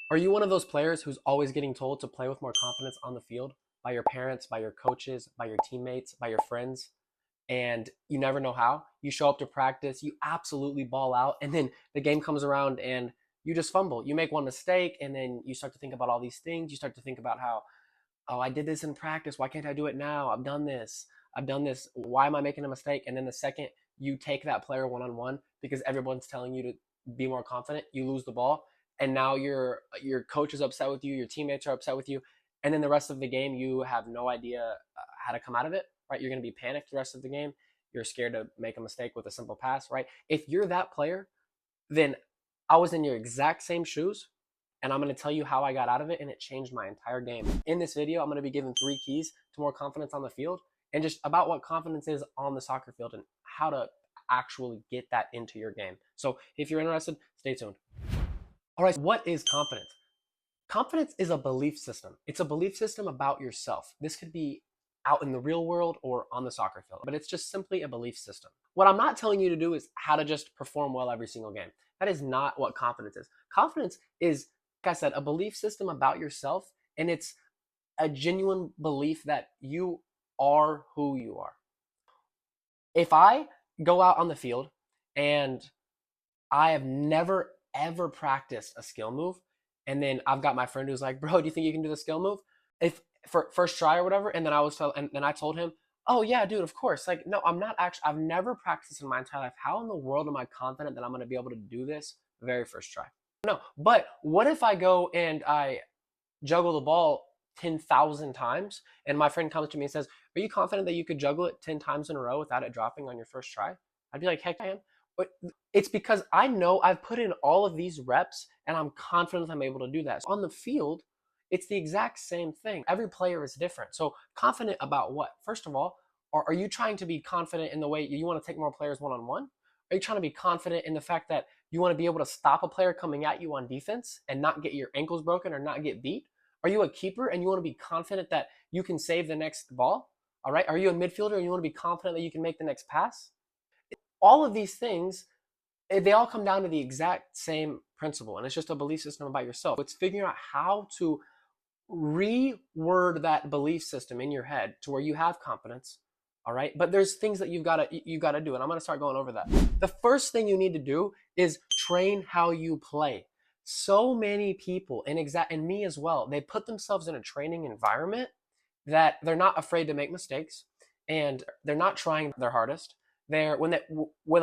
Are you one of those players who's always getting told to play with more confidence on the field by your parents, by your coaches, by your teammates, by your friends, and you never know how? You show up to practice, you absolutely ball out, and then the game comes around and you just fumble. You make one mistake, and then you start to think about all these things. You start to think about how, oh, I did this in practice. Why can't I do it now? I've done this. I've done this. Why am I making a mistake? And then the second you take that player one on one because everyone's telling you to be more confident, you lose the ball, and now your coach is upset with you, your teammates are upset with you, and then the rest of the game you have no idea how to come out of it. Right? You're going to be panicked the rest of the game. You're scared to make a mistake with a simple pass. Right? If you're that player, then I was in your exact same shoes, and I'm going to tell you how I got out of it, and it changed my entire game. In this video, I'm going to be giving 3 keys to more confidence on the field, and just about what confidence is on the soccer field and how to actually get that into your game. So if you're interested, stay tuned. All right, what is confidence? Confidence is a belief system. It's a belief system about yourself. This could be out in the real world or on the soccer field, but it's just simply a belief system. What I'm not telling you to do is how to just perform well every single game. That is not what confidence is. Confidence is, like I said, a belief system about yourself, and it's a genuine belief that you are who you are. If I go out on the field and I have never ever practiced a skill move, and then I've got my friend who's like, "Bro, do you think you can do the skill move?" If for first try or whatever, and then and then I told him, "Oh yeah, dude, of course." Like, no, I'm not actually. I've never practiced in my entire life. How in the world am I confident that I'm going to be able to do this very first try? No, but what if I go and I juggle the ball 10,000 times, and my friend comes to me and says, "Are you confident that you could juggle it 10 times in a row without it dropping on your first try?" I'd be like, "Heck, I am." But it's because I know I've put in all of these reps and I'm confident I'm able to do that. So on the field, it's the exact same thing. Every player is different. So confident about what? First of all, are you trying to be confident in the way you want to take more players one on one? Are you trying to be confident in the fact that you want to be able to stop a player coming at you on defense and not get your ankles broken or not get beat? Are you a keeper and you want to be confident that you can save the next ball? All right. Are you a midfielder and you want to be confident that you can make the next pass? All of these things, they all come down to the exact same principle, and it's just a belief system about yourself. It's figuring out how to reword that belief system in your head to where you have confidence. All right, but there's things that you got to do, and I'm going to start going over that. The first thing you need to do is train how you play. So many people, and me as well, they put themselves in a training environment that they're not afraid to make mistakes, and they're not trying their hardest. When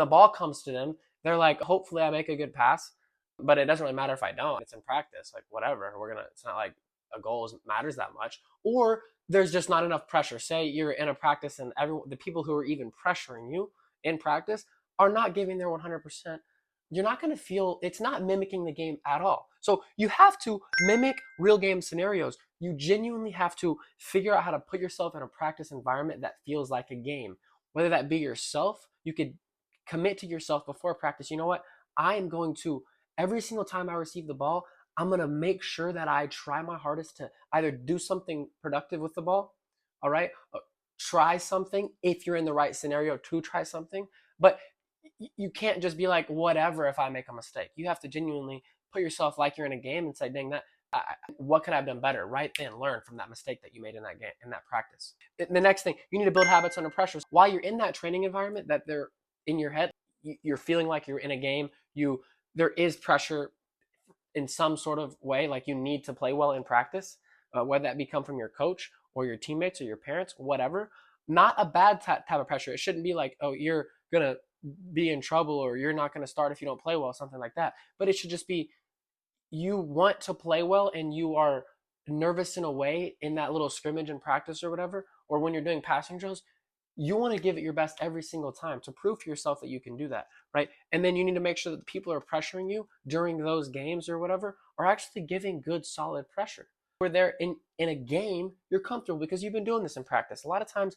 a ball comes to them, they're like, hopefully I make a good pass, but it doesn't really matter if I don't. It's in practice, like whatever. It's not like a goal matters that much. Or there's just not enough pressure. Say you're in a practice and the people who are even pressuring you in practice are not giving their 100%. You're not going to feel, it's not mimicking the game at all. So you have to mimic real game scenarios. You genuinely have to figure out how to put yourself in a practice environment that feels like a game. Whether that be yourself, you could commit to yourself before practice. You know what? I am going to, every single time I receive the ball, I'm going to make sure that I try my hardest to either do something productive with the ball, all right? Try something if you're in the right scenario to try something. But you can't just be like, whatever if I make a mistake. You have to genuinely put yourself like you're in a game and say, dang, what could I have done better? Right then, learn from that mistake that you made in that game, in that practice. The next thing, you need to build habits under pressure. While you're in that training environment, that they're in your head, you're feeling like you're in a game. There is pressure in some sort of way, like you need to play well in practice, whether that be come from your coach or your teammates or your parents, whatever. Not a bad type of pressure. It shouldn't be like, oh, you're gonna be in trouble or you're not gonna start if you don't play well, something like that. But it should just be, you want to play well and you are nervous in a way in that little scrimmage in practice or whatever, or when you're doing passing drills, you want to give it your best every single time to prove to yourself that you can do that, right? And then you need to make sure that the people who are pressuring you during those games or whatever are actually giving good, solid pressure. Where they're in a game, you're comfortable because you've been doing this in practice. A lot of times,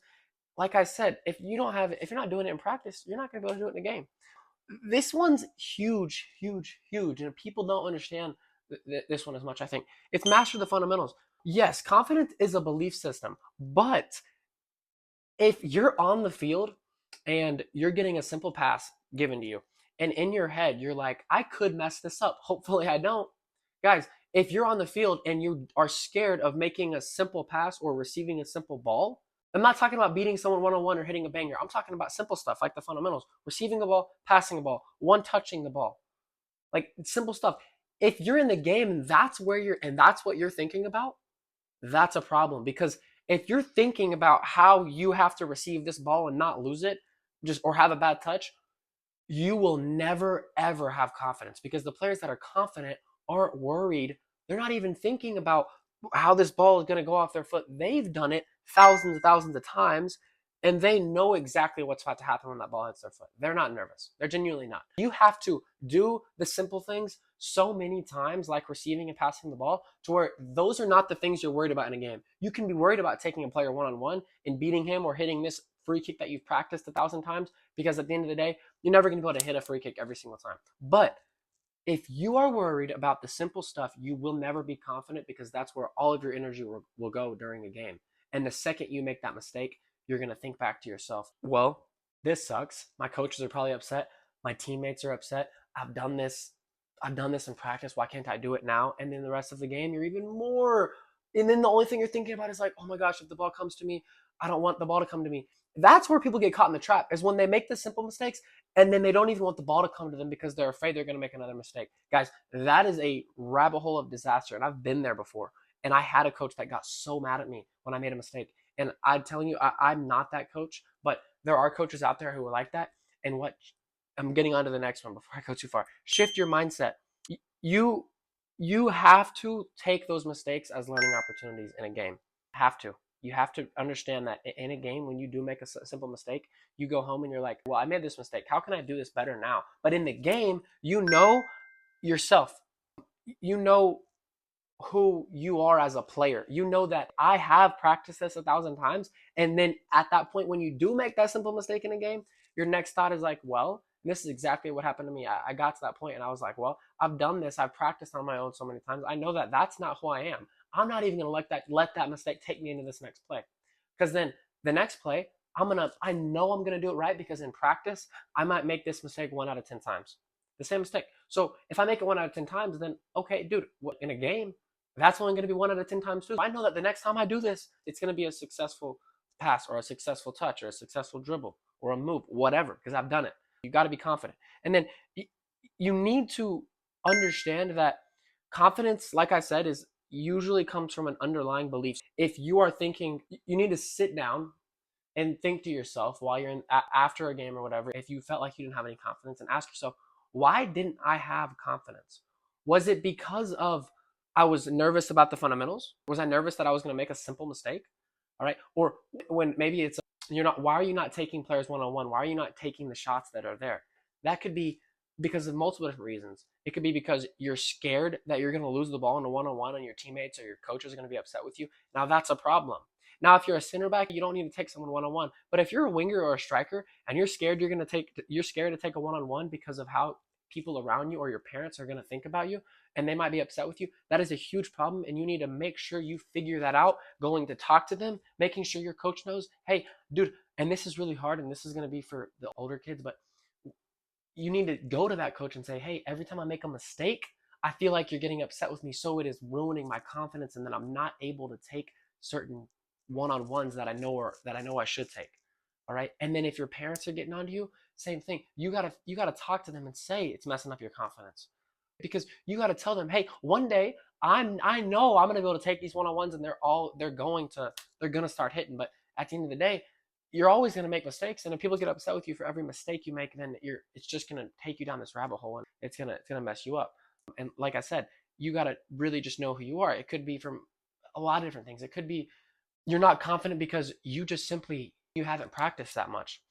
like I said, if you're not doing it in practice, you're not going to be able to do it in a game. This one's huge, huge, huge, and people don't understand this one as much. I think it's master the fundamentals. Yes, confidence is a belief system, but if you're on the field and you're getting a simple pass given to you, and in your head you're like, I could mess this up. Hopefully I don't. Guys, If you're on the field and you are scared of making a simple pass or receiving a simple ball, I'm not talking about beating someone one-on-one or hitting a banger. I'm talking about simple stuff like the fundamentals, receiving the ball, passing the ball, one touching the ball, like simple stuff. If you're in the game and that's what you're thinking about, that's a problem. Because if you're thinking about how you have to receive this ball and not lose it, just or have a bad touch, you will never ever have confidence, because the players that are confident aren't worried. They're not even thinking about how this ball is going to go off their foot. They've done it thousands and thousands of times, and they know exactly what's about to happen when that ball hits their foot. They're not nervous. They're genuinely not. You have to do the simple things so many times, like receiving and passing the ball, to where those are not the things you're worried about in a game. You can be worried about taking a player one-on-one and beating him, or hitting this free kick that you've practiced 1,000 times, because at the end of the day, you're never going to be able to hit a free kick every single time. But if you are worried about the simple stuff, you will never be confident, because that's where all of your energy will go during a game. And the second you make that mistake, you're going to think back to yourself, well, this sucks. My coaches are probably upset. My teammates are upset. I've done this in practice. Why can't I do it now? And then the rest of the game, you're even more. And then the only thing you're thinking about is like, oh my gosh, if the ball comes to me, I don't want the ball to come to me. That's where people get caught in the trap, is when they make the simple mistakes and then they don't even want the ball to come to them because they're afraid they're going to make another mistake. Guys, that is a rabbit hole of disaster, and I've been there before. And I had a coach that got so mad at me when I made a mistake. And I'm telling you, I'm not that coach, but there are coaches out there who are like that. And what I'm getting on to the next one before I go too far. Shift your mindset. You you have to take those mistakes as learning opportunities in a game. Have to. You have to understand that in a game, when you do make a simple mistake, you go home and you're like, well, I made this mistake. How can I do this better now? But in the game, you know yourself. You know who you are as a player. You know that I have practiced this 1,000 times. And then at that point, when you do make that simple mistake in a game, your next thought is like, well, this is exactly what happened to me. I got to that point and I was like, well, I've done this. I've practiced on my own so many times. I know that that's not who I am. I'm not even going to let that mistake take me into this next play. Because then the next play, I know I'm going to do it right, because in practice, I might make this mistake 1 out of 10 times. The same mistake. So if I make it 1 out of 10 times, then okay, dude, in a game, that's only going to be 1 out of 10 times too. I know that the next time I do this, it's going to be a successful pass or a successful touch or a successful dribble or a move, whatever, because I've done it. You got to be confident. And then you need to understand that confidence, like I said, is usually comes from an underlying belief. If you are thinking, you need to sit down and think to yourself while you're after a game or whatever, if you felt like you didn't have any confidence, and ask yourself, why didn't I have confidence? Was it because of I was nervous about the fundamentals? Was I nervous that I was going to make a simple mistake? All right. Or when maybe it's you're not, why are you not taking players one-on-one? Why are you not taking the shots that are there? That could be because of multiple different reasons. It could be because you're scared that you're going to lose the ball in a one-on-one and your teammates or your coaches are going to be upset with you. Now that's a problem. Now, if you're a center back, you don't need to take someone one-on-one. But if you're a winger or a striker and you're scared to take a one-on-one because of how people around you or your parents are going to think about you, and they might be upset with you, that is a huge problem. And you need to make sure you figure that out, going to talk to them, making sure your coach knows, hey, dude, and this is really hard, and this is going to be for the older kids, but you need to go to that coach and say, hey, every time I make a mistake, I feel like you're getting upset with me, so it is ruining my confidence, and then I'm not able to take certain one-on-ones that I know I should take. All right. And then if your parents are getting onto you, same thing. You gotta talk to them and say it's messing up your confidence. Because you gotta tell them, hey, one day I know I'm gonna be able to take these one-on-ones, and they're gonna start hitting. But at the end of the day, you're always gonna make mistakes. And if people get upset with you for every mistake you make, then it's just gonna take you down this rabbit hole, and it's gonna mess you up. And like I said, you gotta really just know who you are. It could be from a lot of different things. It could be you're not confident because you haven't practiced that much.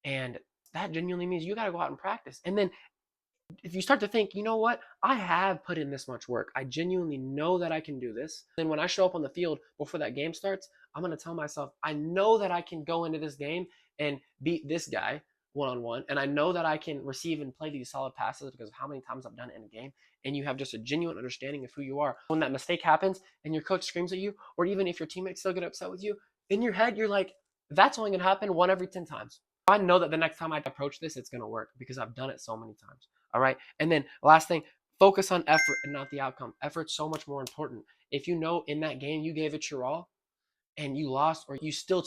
And that genuinely means you got to go out and practice. And then if you start to think, you know what, I have put in this much work, I genuinely know that I can do this. Then when I show up on the field before that game starts, I'm going to tell myself, I know that I can go into this game and beat this guy one-on-one. And I know that I can receive and play these solid passes because of how many times I've done it in a game. And you have just a genuine understanding of who you are. When that mistake happens and your coach screams at you, or even if your teammates still get upset with you, in your head, you're like, that's only going to happen 1 every 10 times. I know that the next time I approach this, it's going to work because I've done it so many times. All right. And then last thing, Focus on effort and not the outcome. Effort's so much more important. If you know in that game you gave it your all and you lost, or you still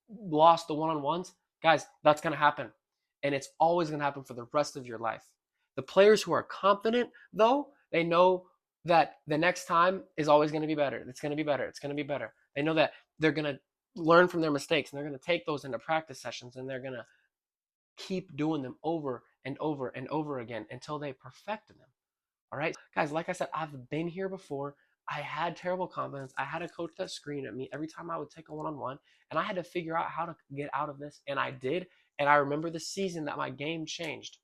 lost the one-on-ones, guys, that's going to happen. And it's always going to happen for the rest of your life. The players who are confident, though, they know that the next time is always going to be better. It's going to be better. It's going to be better. They know that they're going to learn from their mistakes, and they're going to take those into practice sessions, and they're going to keep doing them over and over and over again until they perfect them. All right, guys, like I said, I've been here before. I had terrible confidence. I had a coach that screamed at me every time I would take a one-on-one, and I had to figure out how to get out of this, and I did. And I remember the season that my game changed,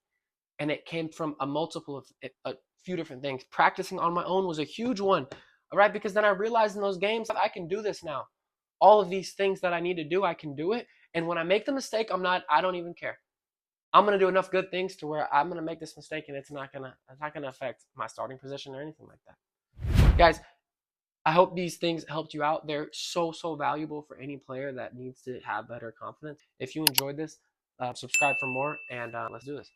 and it came from a multiple of a few different things. Practicing on my own was a huge one, all right, because then I realized in those games I can do this now. All of these things that I need to do, I can do it. And when I make the mistake, I don't even care. I'm gonna do enough good things to where I'm gonna make this mistake, and it's not gonna affect my starting position or anything like that. Guys, I hope these things helped you out. They're so valuable for any player that needs to have better confidence. If you enjoyed this, subscribe for more, and let's do this.